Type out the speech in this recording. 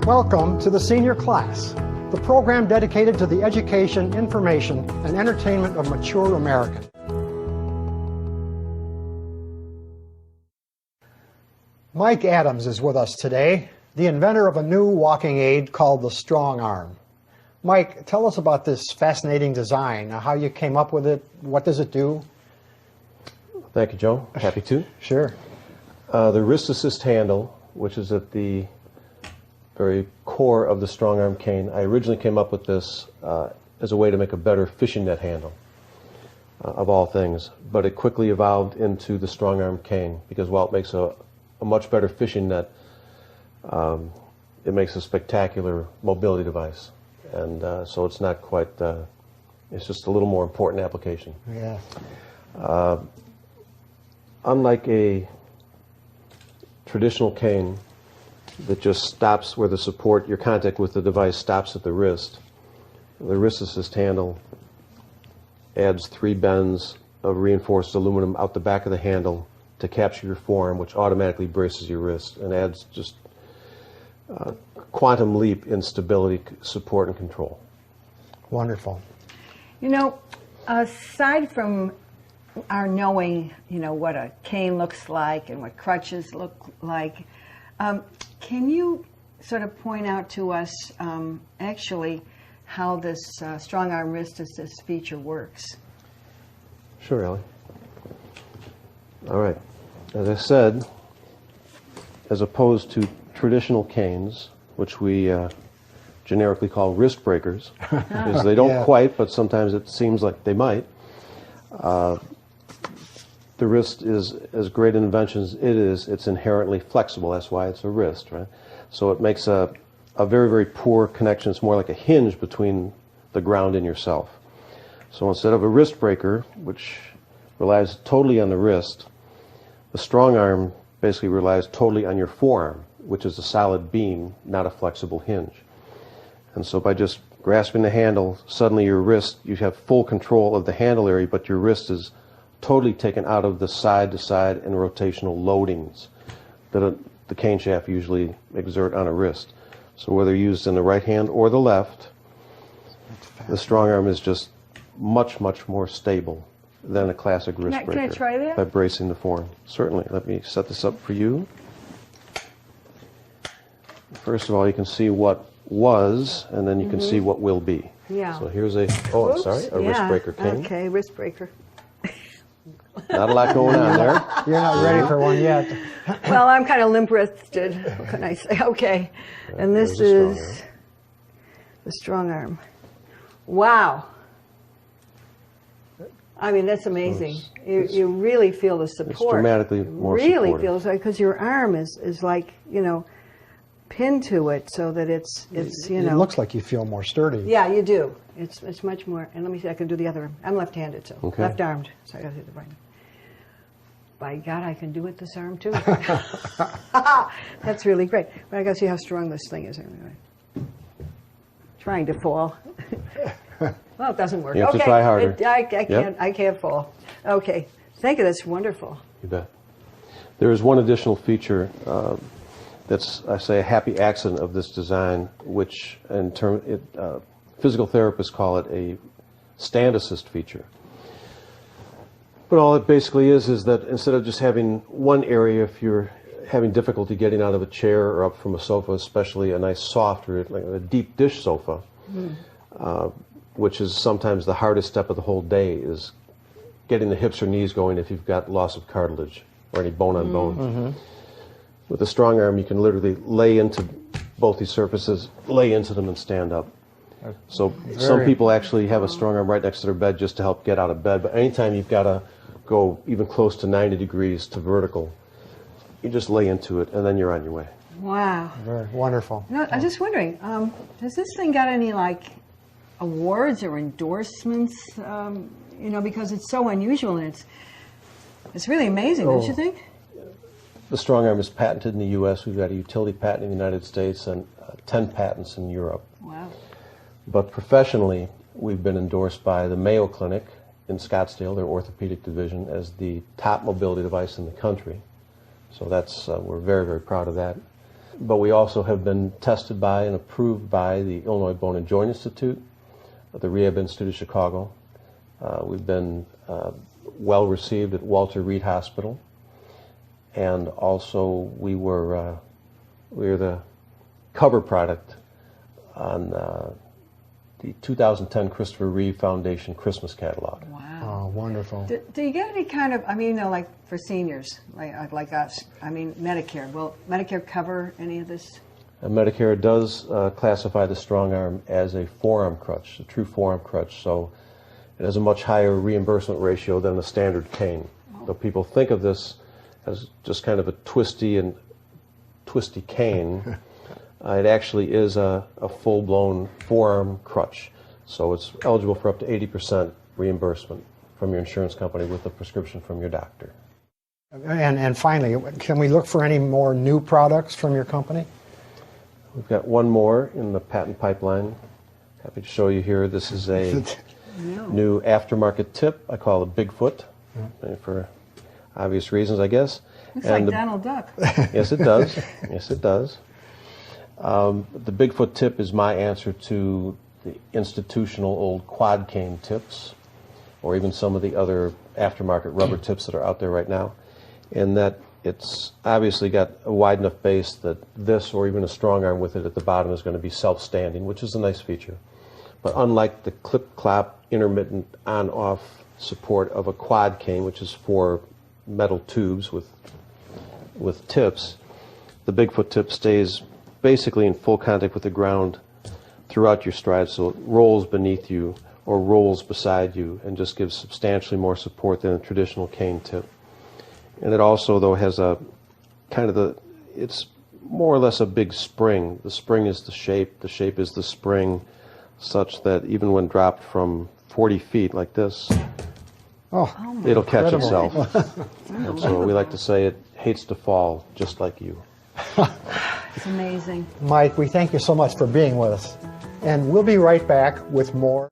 Welcome to the senior class, the program dedicated to the education, information, and entertainment of mature Americans. Mike Adams is with us today, the inventor of a new walking aid called the StrongArm. Mike, tell us about this fascinating design, how you came up with it, what does it do? Thank you, Joe. Happy to. Sure. The wrist assist handle, which is at the very core of the StrongArm cane, I originally came up with this as a way to make a better fishing net handle, of all things. But it quickly evolved into the StrongArm cane because while it makes a much better fishing net, it makes a spectacular mobility device. And so it's not quite, it's just a little more important application. Yeah. Unlike a traditional cane that just stops where the support, your contact with the device stops at the wrist assist handle adds 3 bends of reinforced aluminum out the back of the handle to capture your forearm, which automatically braces your wrist and adds just quantum leap in stability, support, and control. Wonderful. You know, aside from our knowing, what a cane looks like and what crutches look like, can you sort of point out to us actually how this StrongArm wrist assist feature works? Sure, Ellie. All right. As I said, as opposed to traditional canes, which we generically call wrist breakers, because they don't quite, but sometimes it seems like they might. The wrist is as great an invention as it is. It's inherently flexible. That's why it's a wrist, right? So it makes a very, very poor connection. It's more like a hinge between the ground and yourself. So instead of a wrist breaker, which relies totally on the wrist, the StrongArm basically relies totally on your forearm, which is a solid beam, not a flexible hinge. And so by just grasping the handle, suddenly your wrist, you have full control of the handle area, but your wrist is totally taken out of the side-to-side and rotational loadings that the cane shaft usually exert on a wrist. So whether used in the right hand or the left, the StrongArm is just much, much more stable than a classic wrist breaker. Can I try that? By bracing the forearm. Certainly. Let me set this up for you. First of all, you can see what was, and then you can see what will be. Yeah. So here's a wrist breaker cane. Okay, wrist breaker. Not a lot going on there. You're not ready for one yet. Well, I'm kind of limp-wristed. What can I say? Okay. And this is the StrongArm. Wow. I mean, that's amazing. You really feel the support. It's dramatically more really supportive. feels like, because your arm is like, pinned to it so that it's It looks like you feel more sturdy. Yeah, you do. It's much more. And let me see, I can do the other arm. I'm left-handed, so okay. left-armed. So I got to do the right. By God, I can do it this arm too. That's really great. But I got to see how strong this thing is. Anyway. Trying to fall. Well, it doesn't work. You have to try harder. I can't. Yep. I can't fall. Okay. Thank you. That's wonderful. You bet. There is one additional feature that's, I say, a happy accident of this design, which physical therapists call it a stand assist feature. But all it basically is that instead of just having one area, if you're having difficulty getting out of a chair or up from a sofa, especially a nice soft or like a deep dish sofa, which is sometimes the hardest step of the whole day, is getting the hips or knees going if you've got loss of cartilage or any bone on bone. With the StrongArm, you can literally lay into both these surfaces, lay into them and stand up. So some people actually have a StrongArm right next to their bed just to help get out of bed, but anytime you've got to go even close to 90 degrees to vertical, you just lay into it and then you're on your way. Wow. Very wonderful. I'm just wondering, has this thing got any awards or endorsements? Because it's so unusual and it's really amazing, don't you think? The StrongArm is patented in the U.S. We've got a utility patent in the United States and 10 patents in Europe. Wow. But professionally, we've been endorsed by the Mayo Clinic in Scottsdale, their orthopedic division, as the top mobility device in the country. So that's we're very, very proud of that. but we also have been tested by and approved by the Illinois Bone and Joint Institute, the Rehab Institute of Chicago. We've been well received at Walter Reed Hospital, and also we're the cover product on the 2010 Christopher Reeve Foundation Christmas catalog. Wow. Oh, wonderful. Do you get any kind of, I mean, you know, like for seniors, like us, I mean, Medicare, will Medicare cover any of this? Medicare does classify the StrongArm as a forearm crutch, a true forearm crutch, so it has a much higher reimbursement ratio than the standard cane. So people think of this as just kind of a twisty cane. It actually is a full-blown forearm crutch, so it's eligible for up to 80% reimbursement from your insurance company with a prescription from your doctor. And finally, can we look for any more new products from your company? We've got one more in the patent pipeline. Happy to show you here. This is a new aftermarket tip. I call it Bigfoot, for obvious reasons, I guess. Looks like Donald Duck. Yes, it does. Yes, it does. The Bigfoot tip is my answer to the institutional old quad cane tips, or even some of the other aftermarket rubber tips that are out there right now, in that it's obviously got a wide enough base that this, or even a StrongArm with it at the bottom, is going to be self-standing, which is a nice feature. But unlike the clip-clop intermittent on-off support of a quad cane, which is 4 metal tubes with tips, the Bigfoot tip stays basically in full contact with the ground throughout your stride, so it rolls beneath you or rolls beside you and just gives substantially more support than a traditional cane tip. And it also, though, has a kind of it's more or less a big spring. The spring is the shape is the spring, such that even when dropped from 40 feet like this, it'll catch itself. And so we like to say it hates to fall, just like you. It's amazing. Mike, we thank you so much for being with us. And we'll be right back with more.